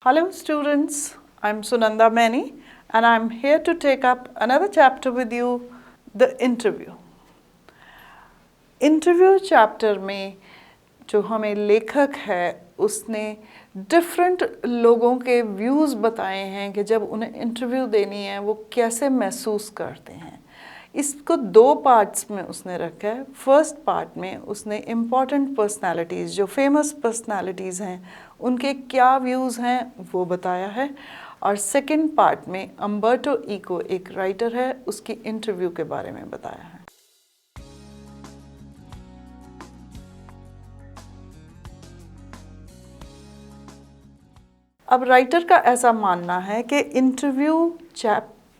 Hello students, I'm Sunanda Mani and I'm here to take up another chapter with you, the interview. Interview chapter में जो हमें लेखक है उसने different लोगों के व्यूज़ बताए हैं कि जब उन्हें इंटरव्यू देनी है वो कैसे महसूस करते हैं। इसको दो पार्ट्स में उसने रखा है। फर्स्ट पार्ट में उसने इम्पॉर्टेंट पर्सनालिटीज़ जो फेमस पर्सनालिटीज़ हैं उनके क्या व्यूज़ हैं वो बताया है, और सेकंड पार्ट में अम्बर्टो इको एक राइटर है उसकी इंटरव्यू के बारे में बताया है। अब राइटर का ऐसा मानना है कि इंटरव्यू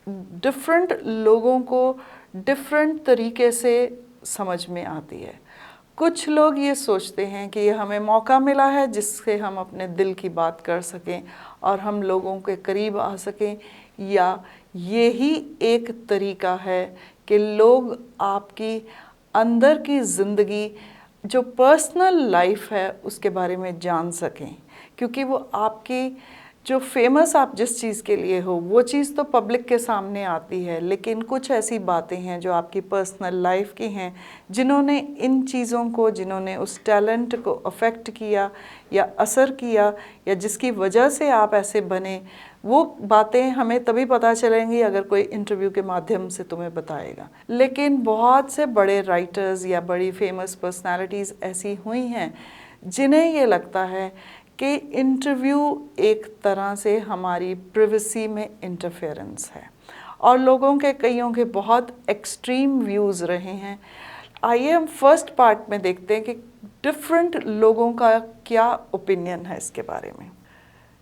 डिफरेंट लोगों को डिफरेंट तरीके से समझ में आती है। कुछ लोग ये सोचते हैं कि ये हमें मौका मिला है जिससे हम अपने दिल की बात कर सकें और हम लोगों के करीब आ सकें, या यही एक तरीका है कि लोग आपकी अंदर की ज़िंदगी जो पर्सनल लाइफ है उसके बारे में जान सकें, क्योंकि वो आपकी जो फेमस आप जिस चीज़ के लिए हो वो चीज़ तो पब्लिक के सामने आती है, लेकिन कुछ ऐसी बातें हैं जो आपकी पर्सनल लाइफ की हैं जिन्होंने इन चीज़ों को, जिन्होंने उस टैलेंट को अफेक्ट किया या असर किया या जिसकी वजह से आप ऐसे बने, वो बातें हमें तभी पता चलेंगी अगर कोई इंटरव्यू के माध्यम से तुम्हें बताएगा। लेकिन बहुत से बड़े राइटर्स या बड़ी फेमस पर्सनालिटीज़ ऐसी हुई हैं जिन्हें ये लगता है कि इंटरव्यू एक तरह से हमारी प्रिवेसी में इंटरफेरेंस है, और लोगों के कईयों के बहुत एक्सट्रीम व्यूज़ रहे हैं। आइए हम फर्स्ट पार्ट में देखते हैं कि डिफरेंट लोगों का क्या ओपिनियन है इसके बारे में।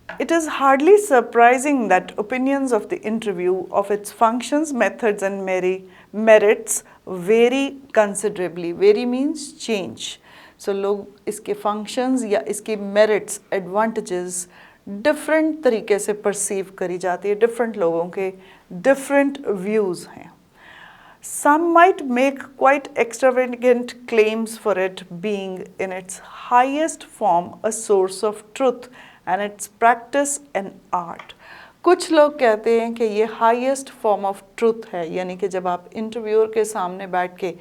It is hardly surprising that opinions of the interview, of its functions, methods and merits vary considerably. Vary means change. So लोग इसके functions या इसकी merits, advantages different तरीके से perceive करी जाती है। different लोगों के different views हैं। Some might make quite extravagant claims for it being in its highest form a source of truth and its practice and art. कुछ लोग कहते हैं कि ये हाईएस्ट फॉर्म ऑफ ट्रुथ है, यानी कि जब आप इंटरव्यूअर के सामने बैठ के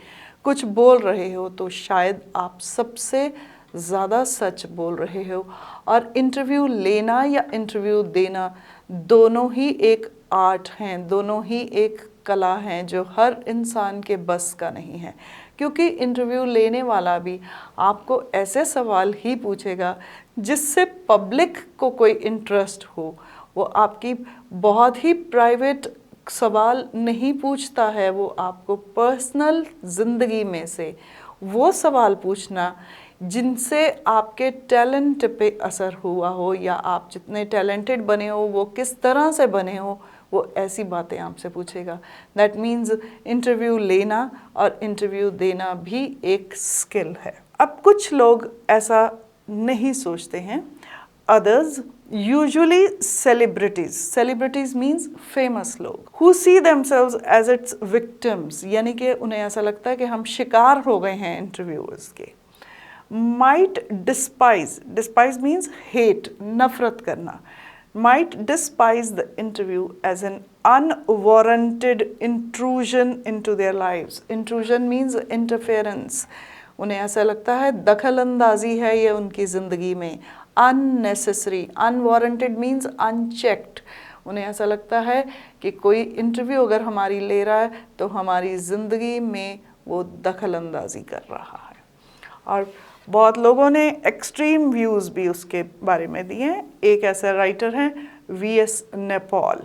कुछ बोल रहे हो तो शायद आप सबसे ज़्यादा सच बोल रहे हो, और इंटरव्यू लेना या इंटरव्यू देना दोनों ही एक आर्ट हैं, दोनों ही एक कला हैं जो हर इंसान के बस का नहीं है, क्योंकि इंटरव्यू लेने वाला भी आपको ऐसे सवाल ही पूछेगा जिससे पब्लिक को कोई इंटरेस्ट हो। वो आपकी बहुत ही प्राइवेट सवाल नहीं पूछता है, वो आपको पर्सनल ज़िंदगी में से वो सवाल पूछना जिनसे आपके टैलेंट पे असर हुआ हो, या आप जितने टैलेंटेड बने हो वो किस तरह से बने हो, वो ऐसी बातें आपसे पूछेगा। दैट मीन्स इंटरव्यू लेना और इंटरव्यू देना भी एक स्किल है। अब कुछ लोग ऐसा नहीं सोचते हैं। Others, usually celebrities means famous लोग, who see themselves as its victims, यानी कि उन्हें ऐसा लगता है कि हम शिकार हो गए हैं इंटरव्यूअर्स के। माइट डिस्पाइज मीन्स हेट, नफरत करना। might despise the interview as an unwarranted intrusion into their lives. Intrusion means interference. उन्हें ऐसा लगता है दखल अंदाजी है ये उनकी ज़िंदगी में। Unnecessary, unwarranted means unchecked. उन्हें ऐसा लगता है कि कोई इंटरव्यू अगर हमारी ले रहा है तो हमारी ज़िंदगी में वो दखल अंदाजी कर रहा है। और बहुत लोगों ने एक्सट्रीम व्यूज़ भी उसके बारे में दिए हैं। एक ऐसा राइटर हैं V.S. नेपॉल,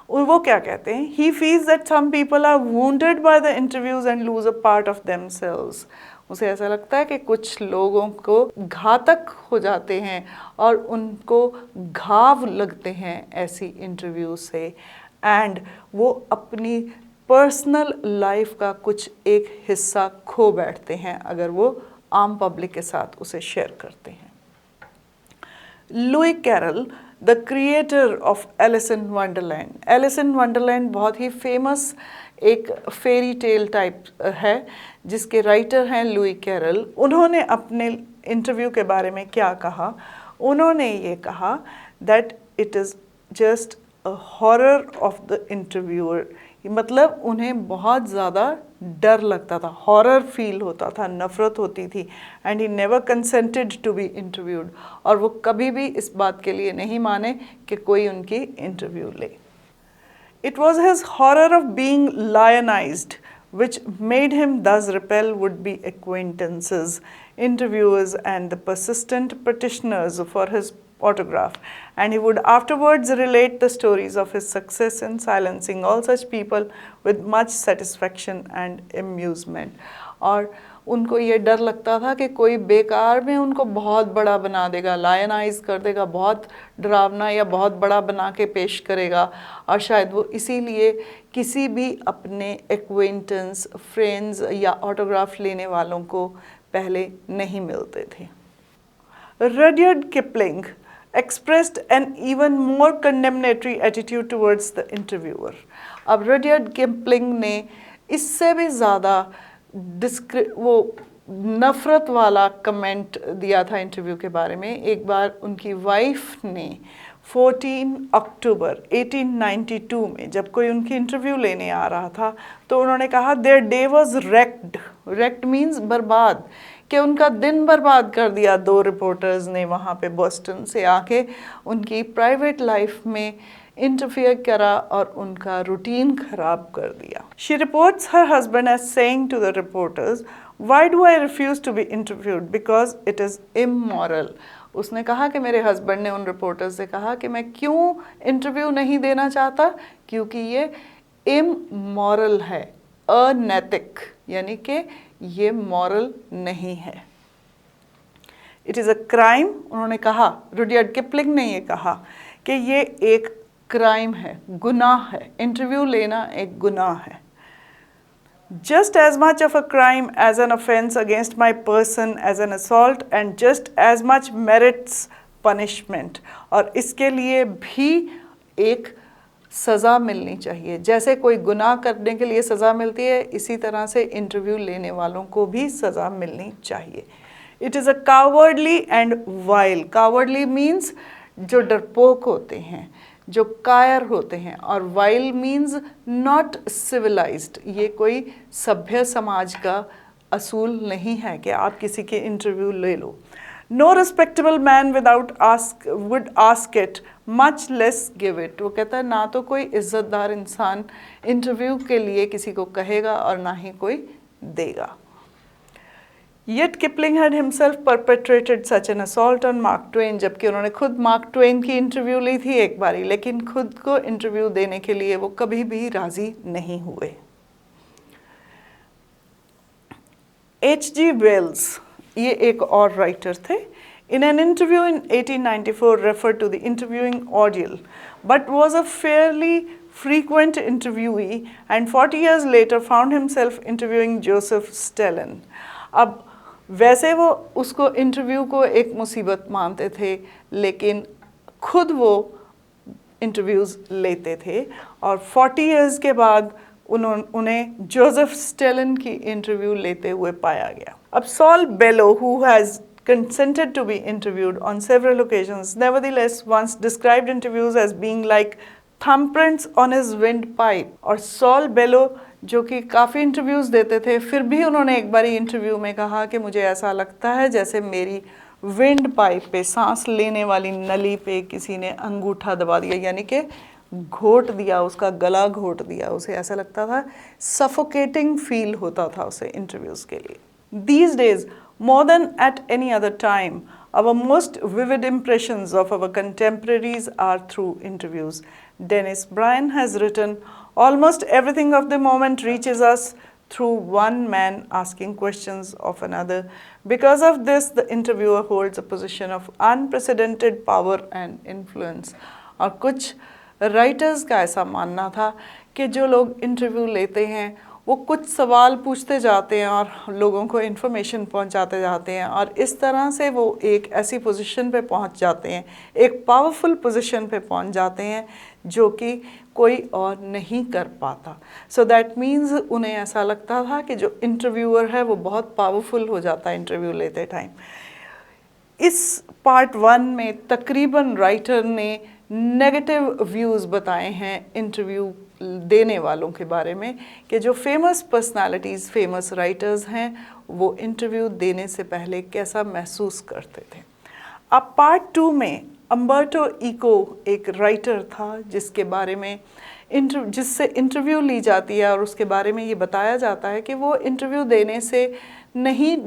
और वो क्या कहते हैं, he feels that some people are wounded by the interviews and lose a part of themselves. उसे ऐसा लगता है कि कुछ लोगों को घातक हो जाते हैं और उनको घाव लगते हैं ऐसी इंटरव्यू से, एंड वो अपनी पर्सनल लाइफ का कुछ एक हिस्सा खो बैठते हैं अगर वो आम पब्लिक के साथ उसे शेयर करते हैं। Lewis Carroll, the creator of Alice in Wonderland. Alice in Wonderland बहुत ही फेमस एक फेरी टेल टाइप है जिसके राइटर हैं लुई कैरल। उन्होंने अपने इंटरव्यू के बारे में क्या कहा, उन्होंने ये कहा that it is just a horror of the interviewer, मतलब उन्हें बहुत ज़्यादा डर लगता था, हॉरर फील होता था, नफ़रत होती थी। And he never consented to be interviewed, और वो कभी भी इस बात के लिए नहीं माने कि कोई उनकी इंटरव्यू ले। It was his horror of being lionized which made him thus repel would-be acquaintances, interviewers, and the persistent petitioners for his autograph, and he would afterwards relate the stories of his success in silencing all such people with much satisfaction and amusement. और उनको ये डर लगता था कि कोई बेकार में उनको बहुत बड़ा बना देगा, लायनाइज कर देगा, बहुत डरावना या बहुत बड़ा बना के पेश करेगा, और शायद वो इसीलिए किसी भी अपने एक्वेंटेंस, फ्रेंड्स या ऑटोग्राफ लेने वालों को पहले नहीं मिलते थे। Rudyard Kipling expressed an even more condemnatory attitude towards the interviewer. अब Rudyard Kipling ने इससे भी ज़्यादा वो नफ़रत वाला कमेंट दिया था इंटरव्यू के बारे में। एक बार उनकी वाइफ ने 14 अक्टूबर 1892 में जब कोई उनकी इंटरव्यू लेने आ रहा था तो उन्होंने कहा their day was raked. Raked means बर्बाद, कि उनका दिन बर्बाद कर दिया दो रिपोर्टर्स ने वहाँ पे बोस्टन से आके उनकी प्राइवेट लाइफ में इंटरफियर करा और उनका रूटीन खराब कर दिया। She reports her husband as saying to the reporters, "Why do I refuse to be interviewed? Because it is immoral." उसने कहा कि मेरे हस्बैंड ने उन रिपोर्टर्स से कहा कि मैं क्यों इंटरव्यू नहीं देना चाहता, क्योंकि ये इमोरल है, अनैतिक, यानी कि ये मॉरल नहीं है। इट इज़ अ क्राइम, उन्होंने कहा, रुडयार्ड किपलिंग ने ये कहा कि ये एक क्राइम है, गुनाह है, इंटरव्यू लेना एक गुनाह है। Just as much of a crime as an offense against my person as an assault and just as much merits punishment, और इसके लिए भी एक सज़ा मिलनी चाहिए। जैसे कोई गुनाह करने के लिए सज़ा मिलती है, इसी तरह से इंटरव्यू लेने वालों को भी सज़ा मिलनी चाहिए। It is a cowardly and while, cowardly means जो डरपोक होते हैं, जो कायर होते हैं, और वाइल मीन्स नॉट सिविलाइज्ड, ये कोई सभ्य समाज का असूल नहीं है कि आप किसी के इंटरव्यू ले लो। No respectable man without ask would ask it, much less give it. वो कहता है ना तो कोई इज्जतदार इंसान इंटरव्यू के लिए किसी को कहेगा और ना ही कोई देगा। Yet Kipling had himself perpetrated such an assault on Mark Twain, जबकि उन्होंने खुद मार्क ट्वेन की इंटरव्यू ली थी एक बारी, लेकिन खुद को इंटरव्यू देने के लिए वो कभी भी राजी नहीं हुए। H.G. Wells, ये एक और राइटर थे, in an interview in 1894 referred to the interviewing ordeal, but was a fairly frequent interviewee and 40 years later found himself interviewing Joseph Stalin. अब वैसे वो उसको इंटरव्यू को एक मुसीबत मानते थे, लेकिन खुद वो इंटरव्यूज़ लेते थे, और 40 इयर्स के बाद उन्हें जोसेफ स्टेलिन की इंटरव्यू लेते हुए पाया गया। अब Saul Bellow, who has consented to be interviewed on several occasions, nevertheless once described interviews as being like thumbprints on his windpipe। और सॉल बेलो जो कि काफ़ी इंटरव्यूज़ देते थे, फिर भी उन्होंने एक बारी इंटरव्यू में कहा कि मुझे ऐसा लगता है जैसे मेरी विंड पाइप पे, सांस लेने वाली नली पे किसी ने अंगूठा दबा दिया, यानी कि घोट दिया, उसका गला घोट दिया। उसे ऐसा लगता था, सफोकेटिंग फील होता था उसे इंटरव्यूज़ के लिए। These days, more than at any other time, our most vivid impressions of our contemporaries are through interviews. Dennis Bryan has written, almost everything of the moment reaches us through one man asking questions of another. Because of this, the interviewer holds a position of unprecedented power and influence. और कुछ writers का ऐसा मानना था कि जो लोग interview लेते हैं वो कुछ सवाल पूछते जाते हैं और लोगों को इन्फॉर्मेशन पहुंचाते जाते हैं, और इस तरह से वो एक ऐसी पोजीशन पे पहुंच जाते हैं, एक पावरफुल पोजीशन पे पहुंच जाते हैं जो कि कोई और नहीं कर पाता। सो दैट मीन्स उन्हें ऐसा लगता था कि जो इंटरव्यूअर है वो बहुत पावरफुल हो जाता है इंटरव्यू लेते टाइम। इस पार्ट 1 में तकरीबन राइटर ने नेगेटिव व्यूज़ बताए हैं इंटरव्यू देने वालों के बारे में कि जो फेमस पर्सनालिटीज़, फेमस राइटर्स हैं, वो इंटरव्यू देने से पहले कैसा महसूस करते थे। अब पार्ट 2 में अम्बर्टो इको एक राइटर था जिसके बारे में जिससे इंटरव्यू ली जाती है और उसके बारे में ये बताया जाता है कि वो इंटरव्यू देने से नहीं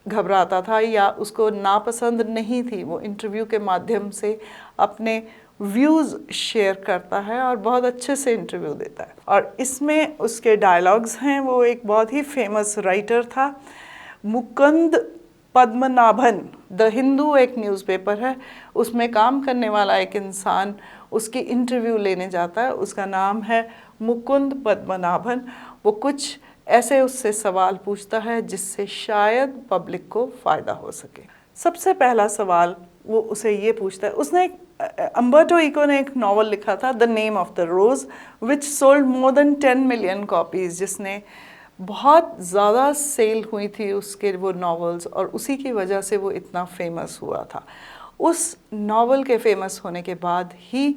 घबराता था या उसको नापसंद नहीं थी। वो इंटरव्यू के माध्यम से अपने व्यूज़ शेयर करता है और बहुत अच्छे से इंटरव्यू देता है। और इसमें उसके डायलॉग्स हैं। वो एक बहुत ही फेमस राइटर था, मुकुंद पद्मनाभन। द हिंदू एक न्यूज़पेपर है, उसमें काम करने वाला एक इंसान उसकी इंटरव्यू लेने जाता है। उसका नाम है मुकुंद पद्मनाभन। वो कुछ ऐसे उससे सवाल पूछता है जिससे शायद पब्लिक को फ़ायदा हो सके। सबसे पहला सवाल वो उसे ये पूछता है, उसने अम्बर्टो इको ने एक नावल लिखा था, the name of the rose, which sold more than 10 million copies, जिसने बहुत ज़्यादा सेल हुई थी उसके वो नॉवेल्स, और उसी की वजह से वो इतना फेमस हुआ था। उस नावल के फेमस होने के बाद ही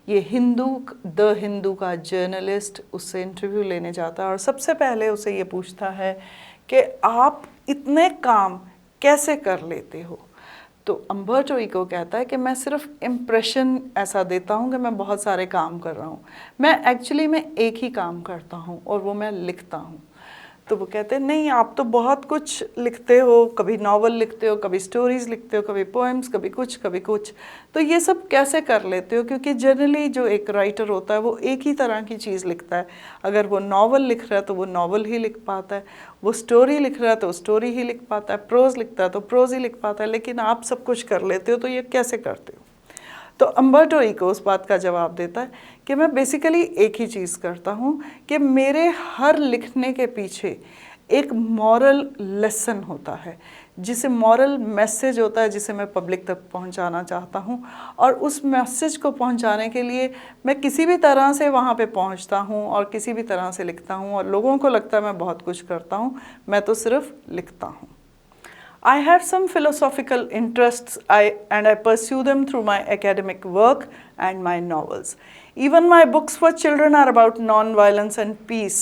ये द हिंदू का जर्नलिस्ट उससे इंटरव्यू लेने जाता है और सबसे पहले उसे ये पूछता है कि आप इतने काम कैसे कर लेते हो। तो अम्बर्टो इको कहता है कि मैं सिर्फ इम्प्रेशन ऐसा देता हूँ कि मैं बहुत सारे काम कर रहा हूँ, मैं एक्चुअली मैं एक ही काम करता हूँ और वो मैं लिखता हूँ। तो वो कहते हैं नहीं, आप तो बहुत कुछ लिखते हो, कभी नावल लिखते हो, कभी स्टोरीज़ लिखते हो, कभी पोएम्स, कभी कुछ, तो ये सब कैसे कर लेते हो? क्योंकि जनरली जो एक राइटर होता है वो एक ही तरह की चीज़ लिखता है। अगर वो नावल लिख रहा है तो वो नावल ही लिख पाता है, वो स्टोरी लिख रहा है तो स्टोरी ही लिख पाता है, प्रोज़ लिखता है तो प्रोज़ ही लिख पाता है, लेकिन आप सब कुछ कर लेते हो, तो ये कैसे करते हो? तो अम्बर्टो इको उस बात का जवाब देता है कि मैं बेसिकली एक ही चीज़ करता हूँ कि मेरे हर लिखने के पीछे एक मॉरल लेसन होता है, जिसे मॉरल मैसेज होता है, जिसे मैं पब्लिक तक पहुँचाना चाहता हूँ, और उस मैसेज को पहुँचाने के लिए मैं किसी भी तरह से वहाँ पे पहुँचता हूँ और किसी भी तरह से लिखता हूँ, और लोगों को लगता है मैं बहुत कुछ करता हूँ, मैं तो सिर्फ लिखता हूँ। I have some philosophical interests and I pursue them through my academic work and my novels. Even my books for children are about non-violence and peace.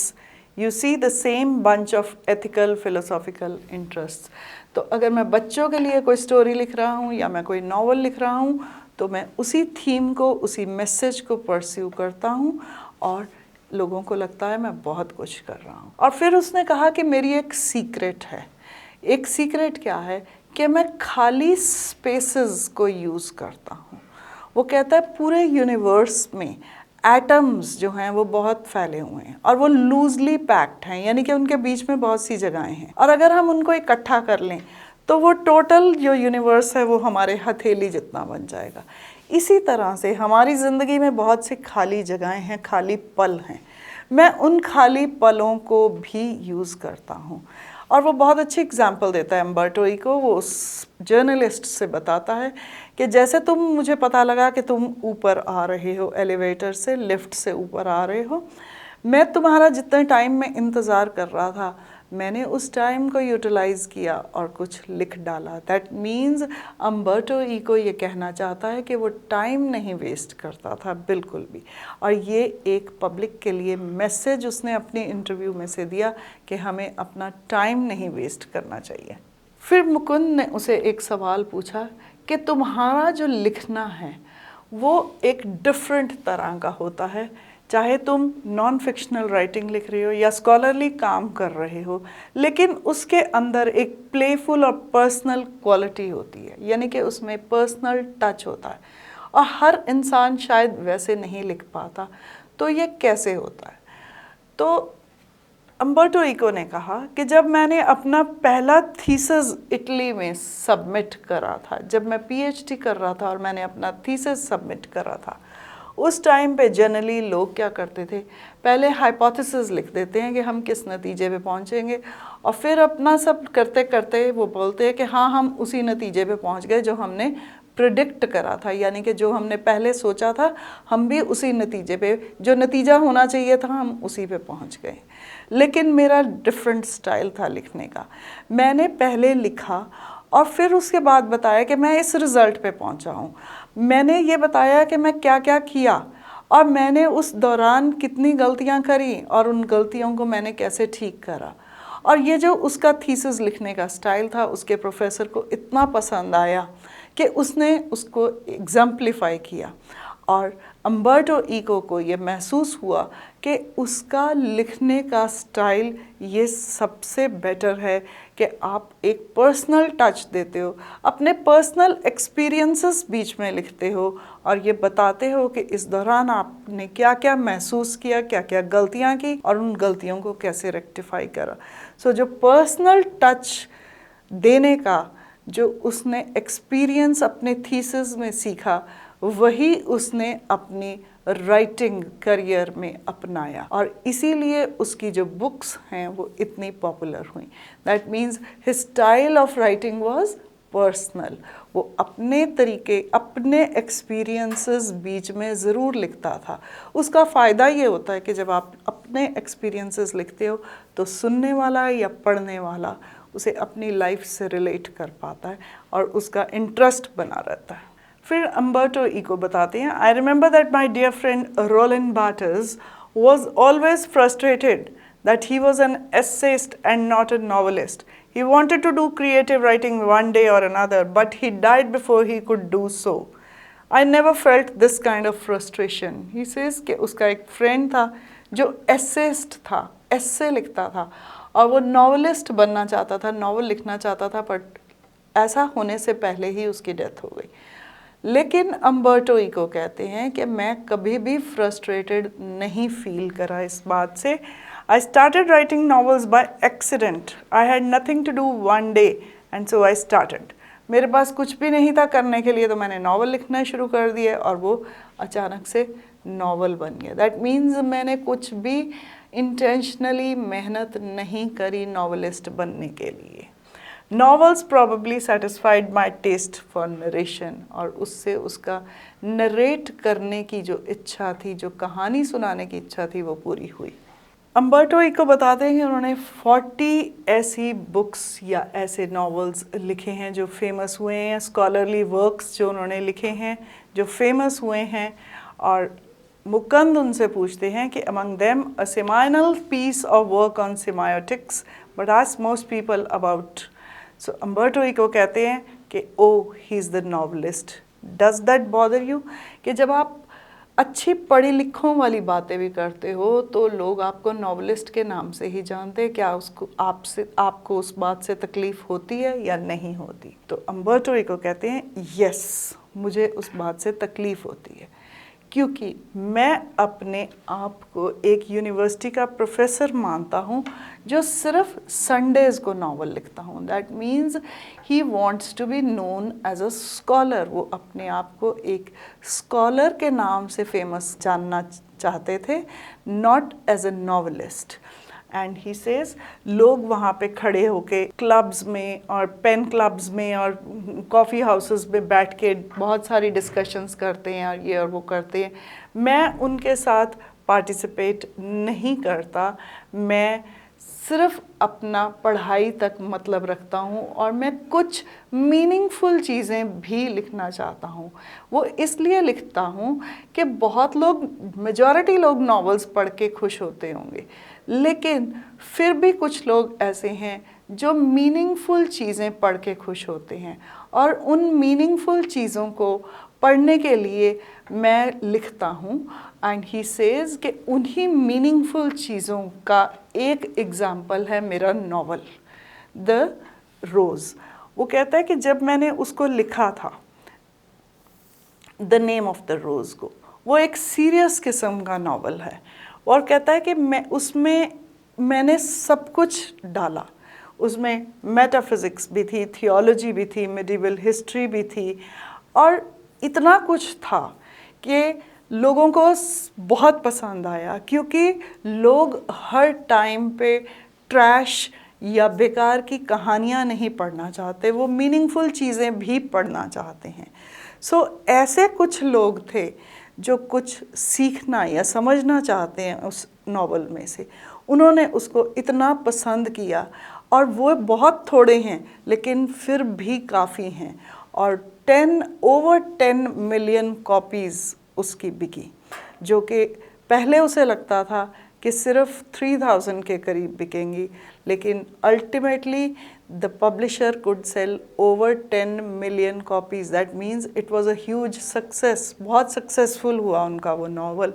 You see the same bunch of ethical philosophical interests. तो अगर मैं बच्चों के लिए कोई story लिख रहा हूँ या मैं कोई नावल लिख रहा हूँ तो मैं उसी थीम को, उसी मैसेज को परस्यू करता हूँ और लोगों को लगता है मैं बहुत कुछ कर रहा हूँ। और फिर उसने कहा कि मेरी एक सीक्रेट है। एक सीक्रेट क्या है कि मैं खाली स्पेसेस को यूज़ करता हूँ। वो कहता है पूरे यूनिवर्स में एटम्स जो हैं वो बहुत फैले हुए हैं और वो लूजली पैक्ड हैं, यानी कि उनके बीच में बहुत सी जगहें हैं, और अगर हम उनको इकट्ठा कर लें तो वो टोटल जो यूनिवर्स है वो हमारे हथेली जितना बन जाएगा। इसी तरह से हमारी ज़िंदगी में बहुत सी खाली जगहें हैं, खाली पल हैं। मैं उन खाली पलों को भी यूज़ करता हूँ। और वो बहुत अच्छी एग्जाम्पल देता है अम्बर्टो इको। वो उस जर्नलिस्ट से बताता है कि जैसे मुझे पता लगा कि तुम ऊपर आ रहे हो एलिवेटर से, लिफ्ट से ऊपर आ रहे हो, मैं तुम्हारा जितने टाइम में इंतज़ार कर रहा था मैंने उस टाइम को यूटिलाइज़ किया और कुछ लिख डाला। दैट मीन्स अम्बर्टो इको ये कहना चाहता है कि वो टाइम नहीं वेस्ट करता था बिल्कुल भी, और ये एक पब्लिक के लिए मैसेज उसने अपनी इंटरव्यू में से दिया कि हमें अपना टाइम नहीं वेस्ट करना चाहिए। फिर मुकुंद ने उसे एक सवाल पूछा कि तुम्हारा जो लिखना है वो एक डिफरेंट तरह का होता है, चाहे तुम नॉन फिक्शनल राइटिंग लिख रहे हो या स्कॉलरली काम कर रहे हो, लेकिन उसके अंदर एक प्लेफुल और पर्सनल क्वालिटी होती है, यानी कि उसमें पर्सनल टच होता है, और हर इंसान शायद वैसे नहीं लिख पाता। तो ये कैसे होता है? तो अम्बर्टो इको ने कहा कि जब मैंने अपना पहला थीसिस इटली में सबमिट करा था, जब मैं पीएचडी कर रहा था और मैंने अपना थीसिस सबमिट करा था, उस टाइम पे जनरली लोग क्या करते थे, पहले हाइपोथेसिस लिख देते हैं कि हम किस नतीजे पे पहुंचेंगे, और फिर अपना सब करते करते वो बोलते हैं कि हाँ हम उसी नतीजे पे पहुंच गए जो हमने प्रिडिक्ट करा था, यानी कि जो हमने पहले सोचा था हम भी उसी नतीजे पे, जो नतीजा होना चाहिए था हम उसी पे पहुंच गए। लेकिन मेरा डिफरेंट स्टाइल था लिखने का। मैंने पहले लिखा और फिर उसके बाद बताया कि मैं इस रिज़ल्ट पे पहुंचा हूँ। मैंने ये बताया कि मैं क्या क्या किया और मैंने उस दौरान कितनी गलतियां करी और उन गलतियों को मैंने कैसे ठीक करा। और ये जो उसका थीसिस लिखने का स्टाइल था उसके प्रोफेसर को इतना पसंद आया कि उसने उसको एग्जाम्पलीफाई किया। और अम्बर्टो ईको को ये महसूस हुआ कि उसका लिखने का स्टाइल ये सबसे बेटर है कि आप एक पर्सनल टच देते हो, अपने पर्सनल एक्सपीरियंसेस बीच में लिखते हो और ये बताते हो कि इस दौरान आपने क्या क्या महसूस किया, क्या क्या गलतियां की और उन गलतियों को कैसे रेक्टिफाई करा। सो जो पर्सनल टच देने का जो उसने एक्सपीरियंस अपने थीसिस में सीखा, वही उसने अपनी राइटिंग करियर में अपनाया और इसीलिए उसकी जो बुक्स हैं वो इतनी पॉपुलर हुई। That means his style of writing was personal. वो अपने तरीके, अपने एक्सपीरियंसेस बीच में ज़रूर लिखता था। उसका फ़ायदा ये होता है कि जब आप अपने एक्सपीरियंसेस लिखते हो तो सुनने वाला या पढ़ने वाला उसे अपनी लाइफ से रिलेट कर पाता है और उसका इंटरेस्ट बना रहता है। फिर अम्बर्टो ईको बताते हैं, I remember that my dear friend Roland Barthes was always frustrated that he was an essayist and not a novelist. He wanted to do creative writing one day or another, but he died before he could do so. I never felt this kind of frustration. He says कि उसका एक friend था जो essayist था, एसे लिखता था और वो नॉवलिस्ट बनना चाहता था, नॉवल लिखना चाहता था, बट ऐसा होने से पहले ही उसकी डेथ हो गई। लेकिन अम्बर्टो ईको कहते हैं कि मैं कभी भी फ्रस्ट्रेटेड नहीं फील करा इस बात से। I started writing novels by accident. I had nothing to do one day and so I started. मेरे पास कुछ भी नहीं था करने के लिए तो मैंने नॉवल लिखना शुरू कर दिया और वो अचानक से नॉवल बन गया। दैट मीन्स मैंने कुछ भी इंटेंशनली मेहनत नहीं करी नॉवलिस्ट बनने के लिए। Novels probably satisfied my taste for narration और उससे उसका नरेट करने की जो इच्छा थी, जो कहानी सुनाने की इच्छा थी, वो पूरी हुई। अम्बर्टो ईको बताते हैं कि उन्होंने 40 ऐसी बुक्स या ऐसे नॉवेल्स लिखे हैं जो फेमस हुए हैं, स्कॉलरली वर्क्स जो उन्होंने लिखे हैं जो फेमस हुए हैं। और मुकंद उनसे पूछते हैं कि among them a seminal piece of work on semiotics but ask most people about. So Umberto eco कहते हैं कि oh he is the novelist. Does that bother you? कि जब आप अच्छी पढ़ी लिखों वाली बातें भी करते हो तो लोग आपको नॉवलिस्ट के नाम से ही जानते हैं, क्या उसको आपको उस बात से तकलीफ़ होती है या नहीं होती? तो अम्बर्टो ईको कहते हैं यस, मुझे उस बात से तकलीफ़ होती है क्योंकि मैं अपने आप को एक यूनिवर्सिटी का प्रोफेसर मानता हूँ जो सिर्फ संडेज़ को नावल लिखता हूँ। That means he wants to be known as a scholar. वो अपने आप को एक स्कॉलर के नाम से फेमस जानना चाहते थे, not as a novelist. And he says लोग वहाँ पे खड़े होके क्लब्स में और पेन क्लब्स में और कॉफ़ी हाउसेस में बैठ के बहुत सारी डिस्कशंस करते हैं और ये और वो करते हैं। मैं उनके साथ पार्टिसिपेट नहीं करता, मैं सिर्फ अपना पढ़ाई तक मतलब रखता हूँ और मैं कुछ मीनिंगफुल चीज़ें भी लिखना चाहता हूँ। वो इसलिए लिखता हूँ कि बहुत लोग, मेजॉरिटी लोग नॉवेल्स पढ़ के खुश होते होंगे, लेकिन फिर भी कुछ लोग ऐसे हैं जो मीनिंगफुल चीज़ें पढ़ के खुश होते हैं और उन मीनिंगफुल चीज़ों को पढ़ने के लिए मैं लिखता हूँ। एंड ही सेज कि उन्हीं मीनिंगफुल चीज़ों का एक एग्ज़ाम्पल है मेरा नॉवल द रोज़। वो कहता है कि जब मैंने उसको लिखा था, द नेम ऑफ द रोज़ को, वो एक सीरियस किस्म का नॉवल है और कहता है कि मैंने सब कुछ डाला। उसमें मेटाफिज़िक्स भी थी, थियोलॉजी भी थी, मेडिवल हिस्ट्री भी थी और इतना कुछ था कि लोगों को बहुत पसंद आया क्योंकि लोग हर टाइम पे ट्रैश या बेकार की कहानियाँ नहीं पढ़ना चाहते, वो मीनिंगफुल चीज़ें भी पढ़ना चाहते हैं। सो ऐसे कुछ लोग थे जो कुछ सीखना या समझना चाहते हैं उस नॉवल में से। उन्होंने उसको इतना पसंद किया और वो बहुत थोड़े हैं लेकिन फिर भी काफ़ी हैं और 10 मिलियन कॉपीज़ उसकी बिकी, जो कि पहले उसे लगता था कि सिर्फ 3000 के करीब बिकेंगी, लेकिन ultimately the publisher could sell over 10 million copies. That means it was a huge success, बहुत सक्सेसफुल हुआ उनका वो नावल।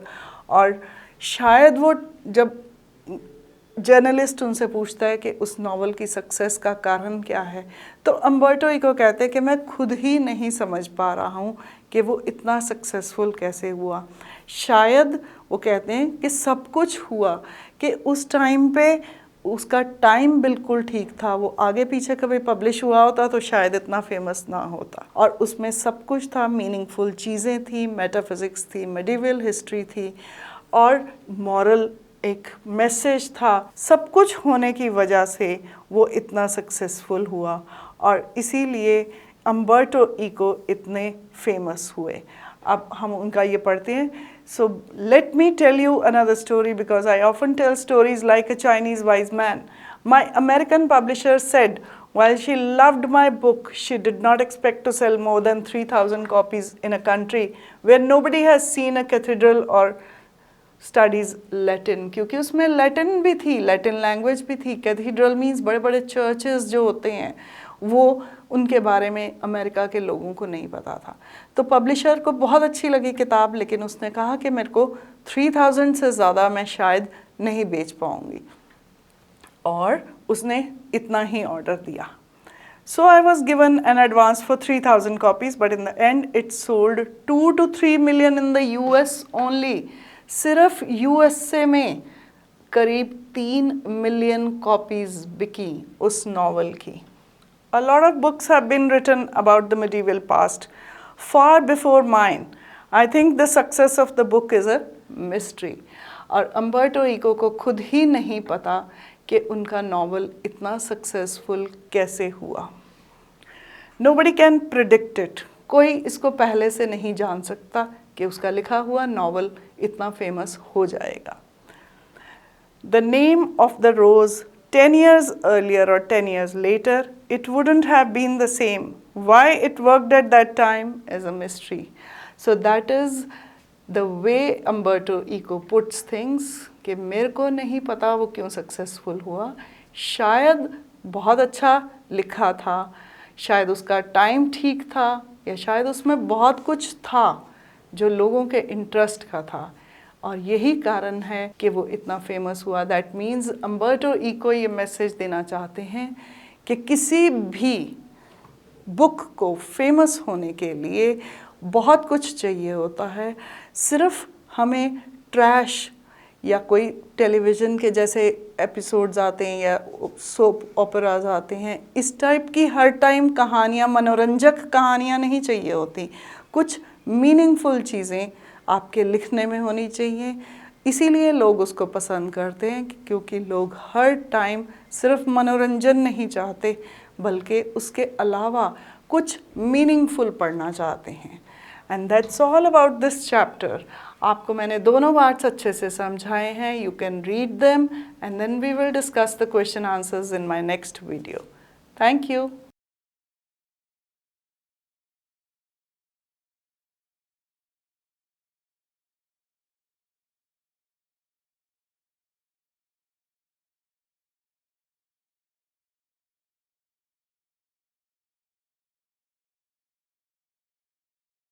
और शायद वो जब जर्नलिस्ट उनसे पूछता है कि उस नावल की सक्सेस का कारण क्या है, तो अम्बर्टो इको कहते हैं कि मैं खुद ही नहीं समझ पा रहा हूँ कि वो इतना सक्सेसफुल कैसे हुआ। शायद वो कहते हैं कि सब कुछ हुआ कि उस टाइम पे उसका टाइम बिल्कुल ठीक था, वो आगे पीछे कभी पब्लिश हुआ होता तो शायद इतना फेमस ना होता। और उसमें सब कुछ था, मीनिंगफुल चीज़ें थी, मेटाफिज़िक्स थी, मेडिवल हिस्ट्री थी और मॉरल एक मैसेज था। सब कुछ होने की वजह से वो इतना सक्सेसफुल हुआ और इसीलिए अम्बर्टो इको इतने फेमस हुए। अब हम उनका ये पढ़ते हैं। So let me tell you another story because I often tell stories like a Chinese wise man. My American publisher said while she loved my book, she did not expect to sell more than 3,000 copies in a country where nobody has seen a cathedral or studies Latin, क्योंकि उसमें Latin भी थी, Latin language भी थी। Cathedral means बड़े बड़े churches जो होते हैं, वो उनके बारे में अमेरिका के लोगों को नहीं पता था। तो पब्लिशर को बहुत अच्छी लगी किताब, लेकिन उसने कहा कि मेरे को 3000 से ज़्यादा मैं शायद नहीं बेच पाऊँगी, और उसने इतना ही ऑर्डर दिया। So I was given an advance for 3,000 copies, but in the end it sold 2 to 3 million in the US only. सिर्फ USA में करीब 3 मिलियन कॉपीज़ बिकी उस नावल की। A lot of books have been written about the medieval past far before mine. I think the success of the book is a mystery. और Umberto eco को खुद ही नहीं पता कि उनका नावल इतना सक्सेसफुल कैसे हुआ। Nobody can predict it. कोई इसको पहले से नहीं जान सकता कि उसका लिखा हुआ नावल इतना फेमस हो जाएगा। The name of the rose 10 years earlier or 10 years later, it wouldn't have been the same. Why it worked at that time is a mystery. So that is the way Umberto Eco puts things, कि मेरे को नहीं पता वो क्यों successful हुआ। शायद बहुत अच्छा लिखा था, शायद उसका टाइम ठीक था, या शायद उसमें बहुत कुछ था जो लोगों के इंटरेस्ट का था, और यही कारण है कि वो इतना फेमस हुआ। दैट मीन्स अम्बर्टो इको ये मैसेज देना चाहते हैं कि किसी भी बुक को फेमस होने के लिए बहुत कुछ चाहिए होता है। सिर्फ हमें ट्रैश या कोई टेलीविज़न के जैसे एपिसोड्स आते हैं या सोप ओपेराज आते हैं, इस टाइप की हर टाइम कहानियाँ, मनोरंजक कहानियाँ नहीं चाहिए होती। कुछ मीनिंगफुल चीज़ें आपके लिखने में होनी चाहिए। इसीलिए लोग उसको पसंद करते हैं, क्योंकि लोग हर टाइम सिर्फ मनोरंजन नहीं चाहते, बल्कि उसके अलावा कुछ मीनिंगफुल पढ़ना चाहते हैं। And that's all about this chapter. आपको मैंने दोनों पार्ट्स अच्छे से समझाए हैं। You can read them and then we will discuss the question answers in my next video. Thank you.